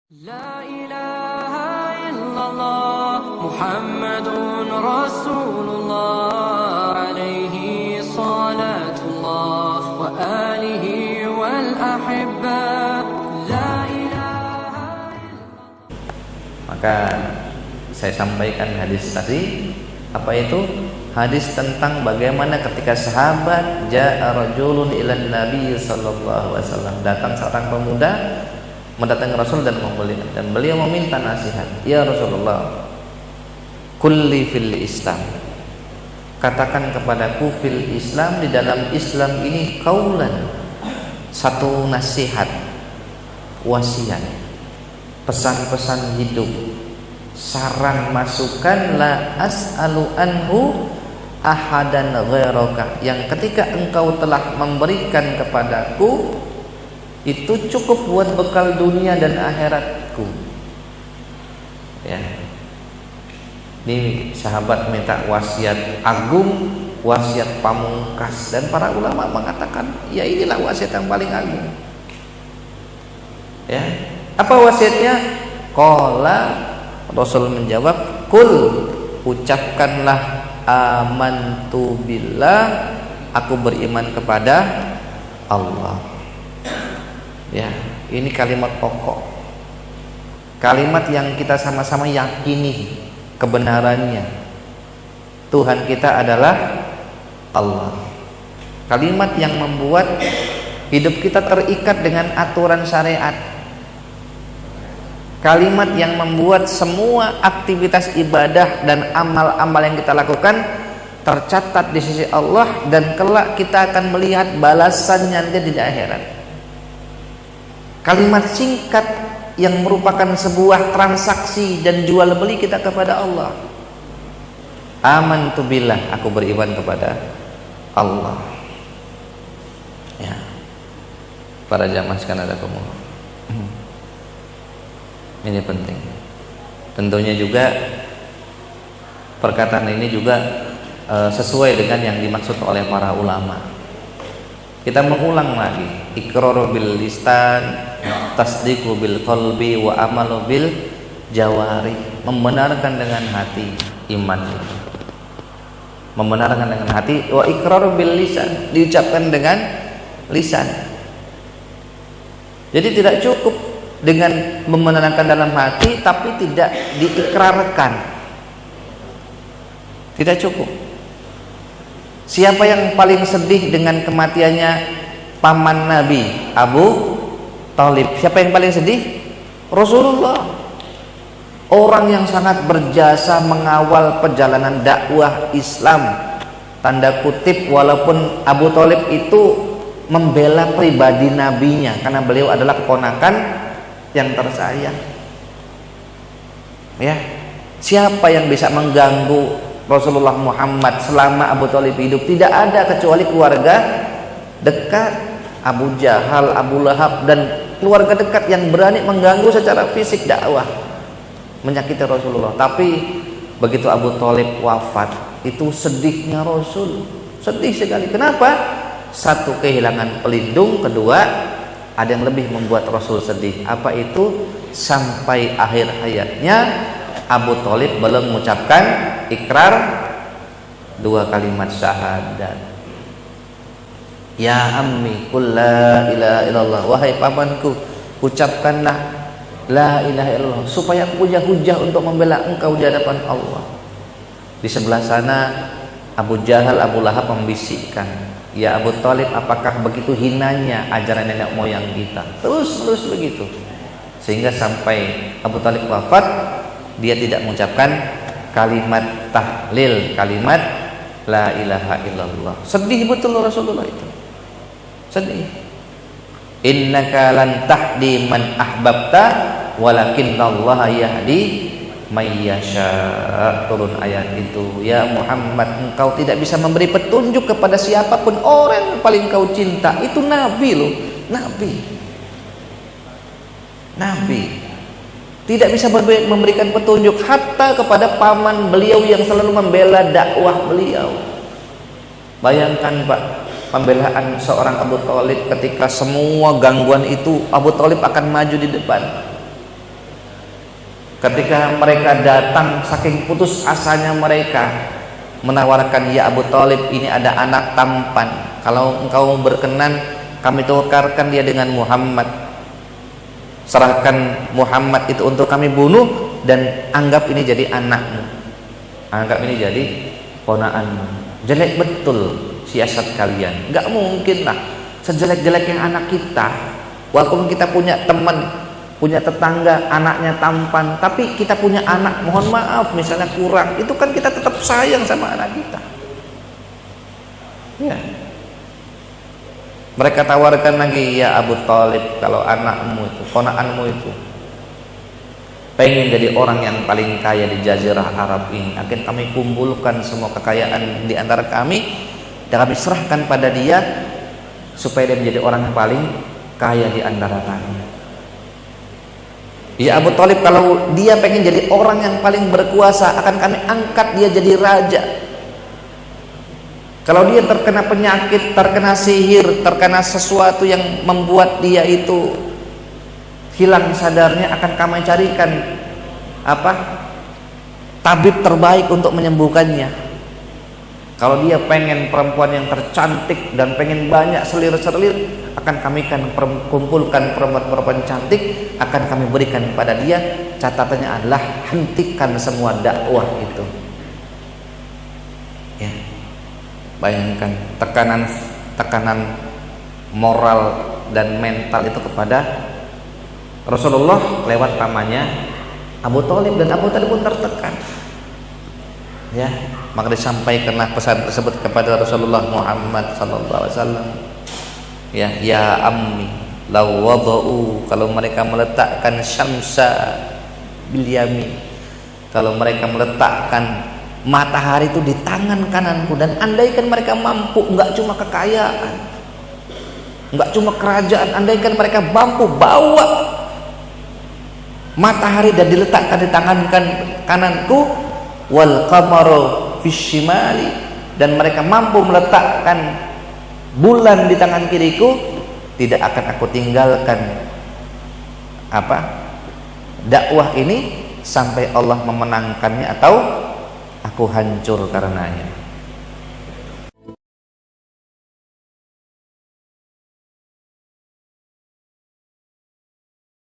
لا إله إلا الله محمد رسول الله عليه صلاة الله وآله والأحبة لا إله. Maka saya sampaikan hadis tadi, apa itu? Hadis tentang bagaimana ketika sahabat ja'a rajulun ilan nabi sallallahu alaihi wasallam, datang seorang pemuda mendatangi Rasul dan beliau meminta nasihat. Ya Rasulullah, kulli fil Islam, katakan kepadaku fil Islam, di dalam Islam ini kaulan, satu nasihat, wasiat, pesan-pesan hidup, saran masukan, la as'alu anhu ahadan ghairaka, yang ketika engkau telah memberikan kepadaku itu cukup buat bekal dunia dan akhiratku. Ya. Ini sahabat minta wasiat agung, wasiat pamungkas, dan para ulama mengatakan, ya inilah wasiat yang paling agung. Ya. Apa wasiatnya? Qala, Rasul menjawab, kul, ucapkanlah amantu billah, aku beriman kepada Allah. Ya, ini kalimat pokok, kalimat yang kita sama-sama yakini kebenarannya. Tuhan kita adalah Allah. Kalimat yang membuat hidup kita terikat dengan aturan syariat. Kalimat yang membuat semua aktivitas ibadah dan amal-amal yang kita lakukan tercatat di sisi Allah, dan kelak kita akan melihat balasannya nanti di akhirat. Kalimat singkat yang merupakan sebuah transaksi dan jual beli kita kepada Allah. Amantu billah, aku beriman kepada Allah. Ya. Para jamaah sekalian ada kamu. Ini penting. Tentunya juga perkataan ini juga sesuai dengan yang dimaksud oleh para ulama. Kita mengulang lagi, iqraru bil lisan, tasdiqu bil qalbi, wa amalu bil jawari. Membenarkan dengan hati, iman. Membenarkan dengan hati, wa iqraru bil lisan, diucapkan dengan lisan. Jadi tidak cukup dengan membenarkan dalam hati tapi tidak diikrarkan. Tidak cukup. Siapa yang paling sedih dengan kematiannya paman Nabi Abu Thalib? Siapa yang paling sedih? Rasulullah. Orang yang sangat berjasa mengawal perjalanan dakwah Islam, tanda kutip, walaupun Abu Thalib itu membela pribadi nabinya karena beliau adalah keponakan yang tersayang. Ya, siapa yang bisa mengganggu Rasulullah Muhammad selama Abu Thalib hidup? Tidak ada kecuali keluarga dekat, Abu Jahal, Abu Lahab, dan keluarga dekat yang berani mengganggu secara fisik dakwah, menyakiti Rasulullah. Tapi begitu Abu Thalib wafat, itu sedihnya Rasul, sedih sekali. Kenapa? Satu, kehilangan pelindung. Kedua, ada yang lebih membuat Rasul sedih. Apa itu? Sampai akhir hayatnya Abu Thalib belum mengucapkan ikrar dua kalimat syahadat. Ya ammi qul la ilaha illallah, wahai pamanku, ucapkanlah la ilaha illallah supaya aku punya hujah untuk membela engkau di hadapan Allah. Di sebelah sana Abu Jahal, Abu Lahab membisikkan, ya Abu Thalib, apakah begitu hinanya ajaran nenek moyang kita? Terus begitu, sehingga sampai Abu Thalib wafat, dia tidak mengucapkan kalimat tahlil, kalimat la ilaha illallah. Sedih betul Rasulullah itu, sedih. Innaka lan tahdi man ahbabta walakinnallaha yahdi may yasha. Turun ayat itu, ya Muhammad, engkau tidak bisa memberi petunjuk kepada siapapun. Orang yang paling kau cinta itu Nabi loh, Nabi tidak bisa memberikan petunjuk hatta kepada paman beliau yang selalu membela dakwah beliau. Bayangkan Pak, pembelaan seorang Abu Thalib ketika semua gangguan itu, Abu Thalib akan maju di depan. Ketika mereka datang, saking putus asanya mereka, menawarkan, ya Abu Thalib, ini ada anak tampan, kalau engkau berkenan kami tukarkan dia dengan Muhammad, serahkan Muhammad itu untuk kami bunuh, dan anggap ini jadi anakmu, anggap ini jadi ponaanmu. Jelek betul siasat kalian. Gak mungkin lah sejelek-jeleknya anak kita, walaupun kita punya teman, punya tetangga anaknya tampan, tapi kita punya anak, mohon maaf misalnya kurang, itu kan kita tetap sayang sama anak kita. Ya. Mereka tawarkan lagi, ya Abu Thalib, kalau anakmu itu, ponakanmu itu pengen jadi orang yang paling kaya di Jazirah Arab ini, akan kami kumpulkan semua kekayaan di antara kami dan kami serahkan pada dia supaya dia menjadi orang yang paling kaya di antara kami. Ya Abu Thalib, kalau dia pengen jadi orang yang paling berkuasa, akan kami angkat dia jadi raja. Kalau dia terkena penyakit, terkena sihir, terkena sesuatu yang membuat dia itu hilang sadarnya, akan kami carikan tabib terbaik untuk menyembuhkannya. Kalau dia pengen perempuan yang tercantik dan pengen banyak selir-selir, akan kami kumpulkan perempuan-perempuan cantik, akan kami berikan pada dia. Catatannya adalah hentikan semua dakwah itu. Ya, bayangkan tekanan moral dan mental itu kepada Rasulullah lewat pamannya Abu Thalib, dan Abu Thalib pun tertekan. Ya, maka disampaikanlah pesan tersebut kepada Rasulullah Muhammad sallallahu alaihi wasallam. Ya ammi, law wada'u, kalau mereka meletakkan syamsa bil yamin, kalau mereka meletakkan matahari itu di tangan kananku, dan andaikan mereka mampu, enggak cuma kekayaan, enggak cuma kerajaan, andaikan mereka mampu bawa matahari dan diletakkan di tangan kananku, wal qamaru fisyimali, dan mereka mampu meletakkan bulan di tangan kiriku, tidak akan aku tinggalkan dakwah ini sampai Allah memenangkannya atau aku hancur karenanya.